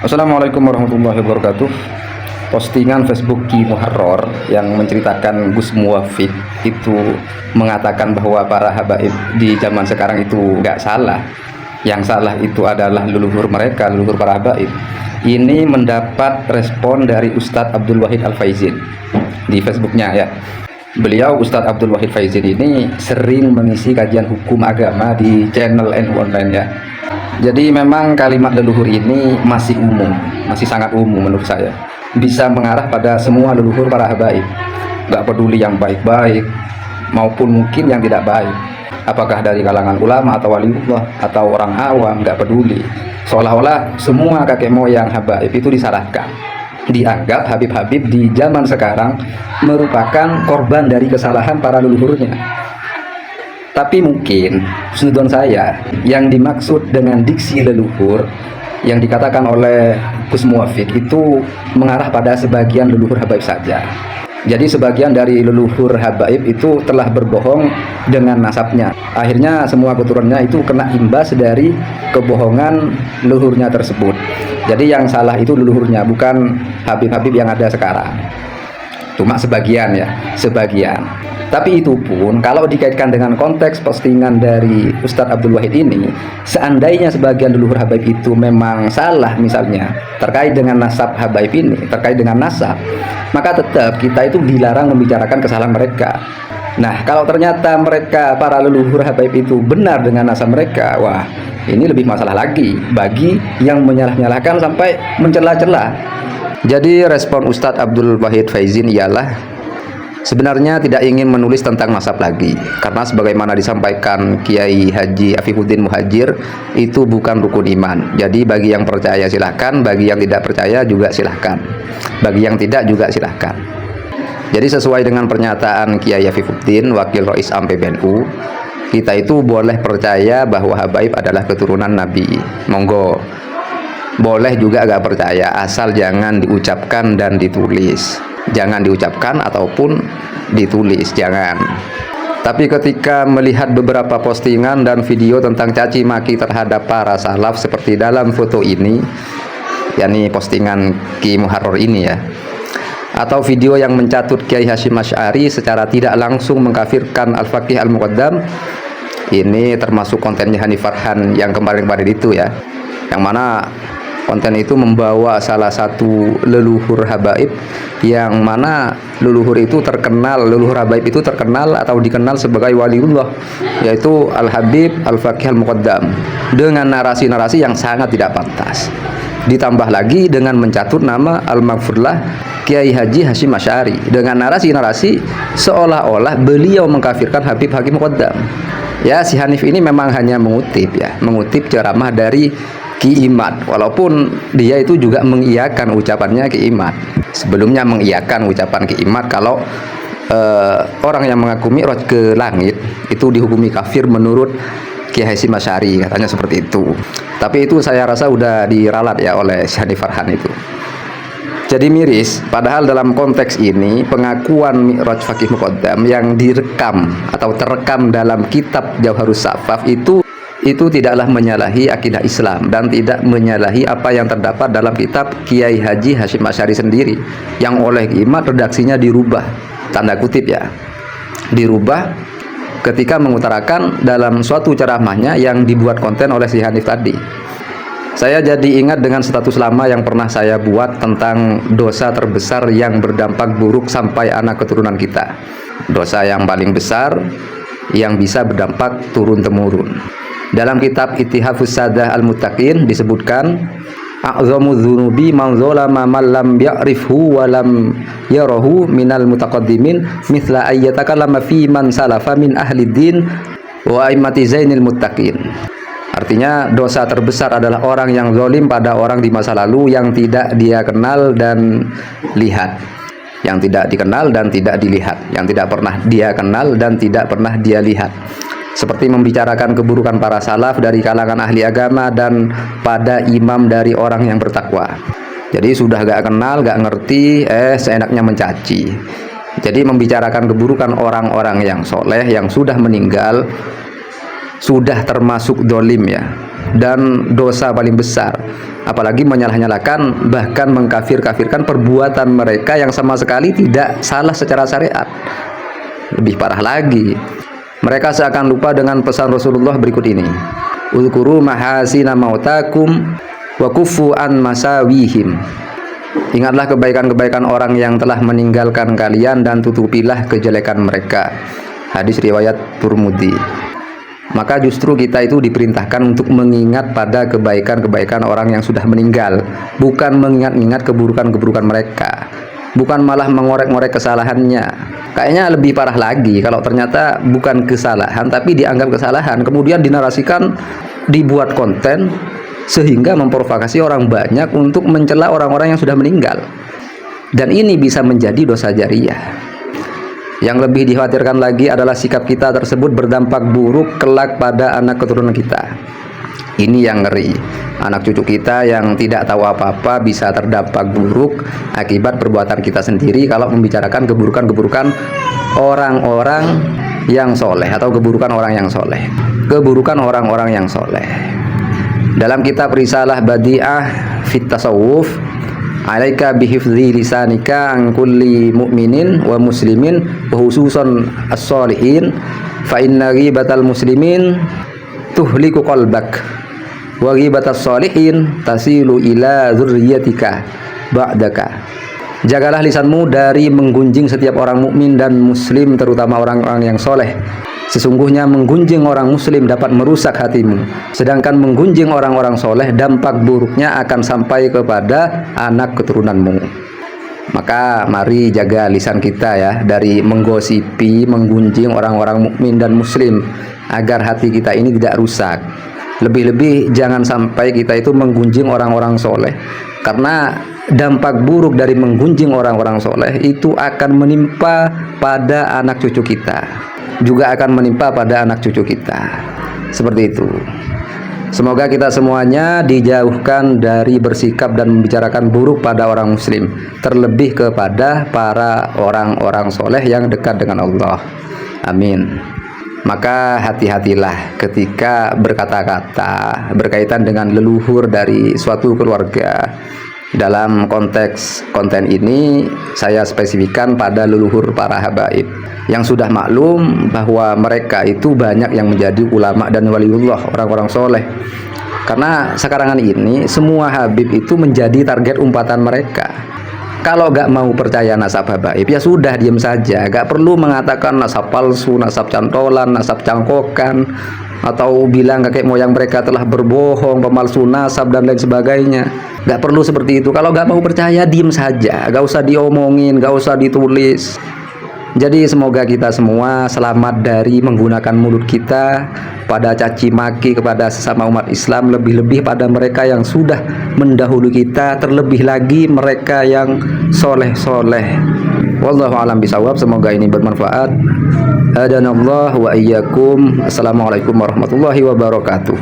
Assalamualaikum warahmatullahi wabarakatuh. Postingan Facebook Ki Muharrar yang menceritakan Gus Muwaffiq itu mengatakan bahwa para habaib di zaman sekarang itu nggak salah. Yang salah itu adalah leluhur mereka, leluhur para habaib. Ini mendapat respon dari Ustadz Abdul Wahid Al-Faizin di Facebooknya ya. Beliau Ustadz Abdul Wahid Faizin ini sering mengisi kajian hukum agama di channel NU Online ya. Jadi memang kalimat leluhur ini masih umum, masih sangat umum menurut saya. Bisa mengarah pada semua leluhur para habaib. Gak peduli yang baik-baik maupun mungkin yang tidak baik. Apakah dari kalangan ulama atau waliullah atau orang awam, gak peduli. Seolah-olah semua kakek moyang habaib itu disalahkan. Dianggap habib-habib di zaman sekarang merupakan korban dari kesalahan para leluhurnya. Tapi mungkin husnudon saya yang dimaksud dengan diksi leluhur yang dikatakan oleh Gus Muwaffiq itu mengarah pada sebagian leluhur habaib saja. Jadi sebagian dari leluhur habaib itu telah berbohong dengan nasabnya. Akhirnya semua keturunannya itu kena imbas dari kebohongan leluhurnya tersebut. Jadi yang salah itu leluhurnya, bukan habib-habib yang ada sekarang. Cuma sebagian ya, sebagian. Tapi itu pun kalau dikaitkan dengan konteks postingan dari Ustadz Abdul Wahid ini, seandainya sebagian leluhur habaib itu memang salah misalnya terkait dengan nasab habaib ini, terkait dengan nasab, maka tetap kita itu dilarang membicarakan kesalahan mereka. Nah, kalau ternyata mereka para leluhur habaib itu benar dengan nasab mereka, wah ini lebih masalah lagi bagi yang menyalah-nyalahkan sampai mencela-cela. Jadi respon Ustadz Abdul Wahid Faizin ialah sebenarnya tidak ingin menulis tentang nasab lagi, karena sebagaimana disampaikan Kiai Haji Afifuddin Muhajir, itu bukan rukun iman. Jadi bagi yang percaya silahkan, bagi yang tidak percaya juga silahkan, bagi yang tidak juga silahkan. Jadi sesuai dengan pernyataan Kiai Afifuddin, Wakil Rois Am PBNU, kita itu boleh percaya bahwa habaib adalah keturunan Nabi, monggo. Boleh juga agak percaya, asal jangan diucapkan dan ditulis. Jangan diucapkan ataupun ditulis, jangan. Tapi ketika melihat beberapa postingan dan video tentang caci maki terhadap para salaf seperti dalam foto ini, yakni postingan Ki Muharrar ini ya, atau video yang mencatut Kiai Hasyim Asy'ari secara tidak langsung mengkafirkan Al-Faqih Al-Muqaddam, ini termasuk kontennya Hanif Farhan yang kemarin-kemarin itu ya, yang mana konten itu membawa salah satu leluhur habaib yang mana leluhur itu terkenal, leluhur habaib itu terkenal atau dikenal sebagai waliullah, yaitu Al-Habib Al-Faqih Al-Muqaddam, dengan narasi-narasi yang sangat tidak pantas. Ditambah lagi dengan mencatut nama Al-Maghfurlah Kiai Haji Hasyim Asy'ari dengan narasi-narasi seolah-olah beliau mengkafirkan Habib Hakim Muqaddam. Ya, si Hanif ini memang hanya mengutip ya, mengutip ceramah dari Ki Imad, walaupun dia itu juga mengiyakan ucapannya Ki Imad. Sebelumnya mengiyakan ucapan Ki Imad kalau orang yang mengaku mi'raj ke langit itu dihukumi kafir menurut Kiai Hasyim Asy'ari, katanya seperti itu. Tapi itu saya rasa udah diralat ya oleh Syahdi Farhan itu. Jadi miris, padahal dalam konteks ini pengakuan mi'raj Faqih Muqaddam yang direkam atau terekam dalam kitab Jawharus Safaf itu tidaklah menyalahi akidah Islam dan tidak menyalahi apa yang terdapat dalam kitab Kiai Haji Hasyim Asy'ari sendiri, yang oleh Imam redaksinya dirubah, tanda kutip ya, dirubah ketika mengutarakan dalam suatu ceramahnya yang dibuat konten oleh si Hanif tadi. Saya jadi ingat dengan status lama yang pernah saya buat tentang dosa terbesar yang berdampak buruk sampai anak keturunan kita, dosa yang paling besar yang bisa berdampak turun-temurun. Dalam kitab Ittihafus Sadah Al-Muttaqin disebutkan, a'zamu dzunubi man zalama man lam ya'rifhu wa lam yarahu minal mutaqaddimin mithla ayyatakallama fi man salafa min ahli din wa a'immati zainil muttaqin. Artinya dosa terbesar adalah orang yang zalim pada orang di masa lalu yang tidak dia kenal dan lihat, yang tidak dikenal dan tidak dilihat, yang tidak pernah dia kenal dan tidak pernah dia lihat, seperti membicarakan keburukan para salaf dari kalangan ahli agama dan pada imam dari orang yang bertakwa. Jadi sudah gak kenal, gak ngerti, seenaknya mencaci. Jadi membicarakan keburukan orang-orang yang soleh yang sudah meninggal sudah termasuk dolim ya, dan dosa paling besar. Apalagi menyalah-nyalakan, bahkan mengkafir-kafirkan perbuatan mereka yang sama sekali tidak salah secara syariat. Lebih parah lagi, mereka seakan lupa dengan pesan Rasulullah berikut ini. Uzkuru mahasina mautakum wa kufu an masawihim. Ingatlah kebaikan-kebaikan orang yang telah meninggalkan kalian dan tutupilah kejelekan mereka. Hadis riwayat Turmudi. Maka justru kita itu diperintahkan untuk mengingat pada kebaikan-kebaikan orang yang sudah meninggal, bukan mengingat-ingat keburukan-keburukan mereka, bukan malah mengorek-ngorek kesalahannya. Kayaknya lebih parah lagi kalau ternyata bukan kesalahan tapi dianggap kesalahan, kemudian dinarasikan, dibuat konten sehingga memprovokasi orang banyak untuk mencela orang-orang yang sudah meninggal. Dan ini bisa menjadi dosa jariyah. Yang lebih dikhawatirkan lagi adalah sikap kita tersebut berdampak buruk kelak pada anak keturunan kita. Ini yang ngeri. Anak cucu kita yang tidak tahu apa-apa bisa terdampak buruk akibat perbuatan kita sendiri kalau membicarakan keburukan-keburukan orang-orang yang soleh atau keburukan orang yang soleh. Keburukan orang-orang yang soleh. Dalam kitab Risalah Badi'ah Fit Tasawuf, alaika bihifzi lisanika an kulli mu'minin wa muslimin wa khususan as-solihin fa inna ghibatal muslimin tuhliku qalbak wa ghibatas solihin tasilu ila dzurriyyatika ba'daka. Jagalah lisanmu dari menggunjing setiap orang mukmin dan muslim, terutama orang-orang yang soleh. Sesungguhnya menggunjing orang muslim dapat merusak hatimu, sedangkan menggunjing orang-orang soleh dampak buruknya akan sampai kepada anak keturunanmu. Maka mari jaga lisan kita ya dari menggosipi, menggunjing orang-orang mukmin dan muslim agar hati kita ini tidak rusak. Lebih-lebih jangan sampai kita itu menggunjing orang-orang soleh, karena dampak buruk dari menggunjing orang-orang soleh itu akan menimpa pada anak cucu kita, juga akan menimpa pada anak cucu kita. Seperti itu. Semoga kita semuanya dijauhkan dari bersikap dan membicarakan buruk pada orang muslim, terlebih kepada para orang-orang soleh yang dekat dengan Allah. Amin. Maka hati-hatilah ketika berkata-kata berkaitan dengan leluhur dari suatu keluarga. Dalam konteks konten ini saya spesifikkan pada leluhur para habaib yang sudah maklum bahwa mereka itu banyak yang menjadi ulama dan waliullah, orang-orang soleh. Karena sekarang ini semua habib itu menjadi target umpatan mereka. Kalau gak mau percaya nasab habaib ya sudah diam saja, gak perlu mengatakan nasab palsu, nasab cantolan, nasab cangkokan, atau bilang kakek moyang mereka telah berbohong, pemalsu nasab dan lain sebagainya. Gak perlu seperti itu. Kalau gak mau percaya diam saja, gak usah diomongin, gak usah ditulis. Jadi semoga kita semua selamat dari menggunakan mulut kita pada caci maki kepada sesama umat Islam, lebih-lebih pada mereka yang sudah mendahului kita, terlebih lagi mereka yang soleh-soleh. Wallahu a'lam bishawab. Semoga ini bermanfaat. Hadanallahu wa iyyakum. Assalamualaikum warahmatullahi wabarakatuh.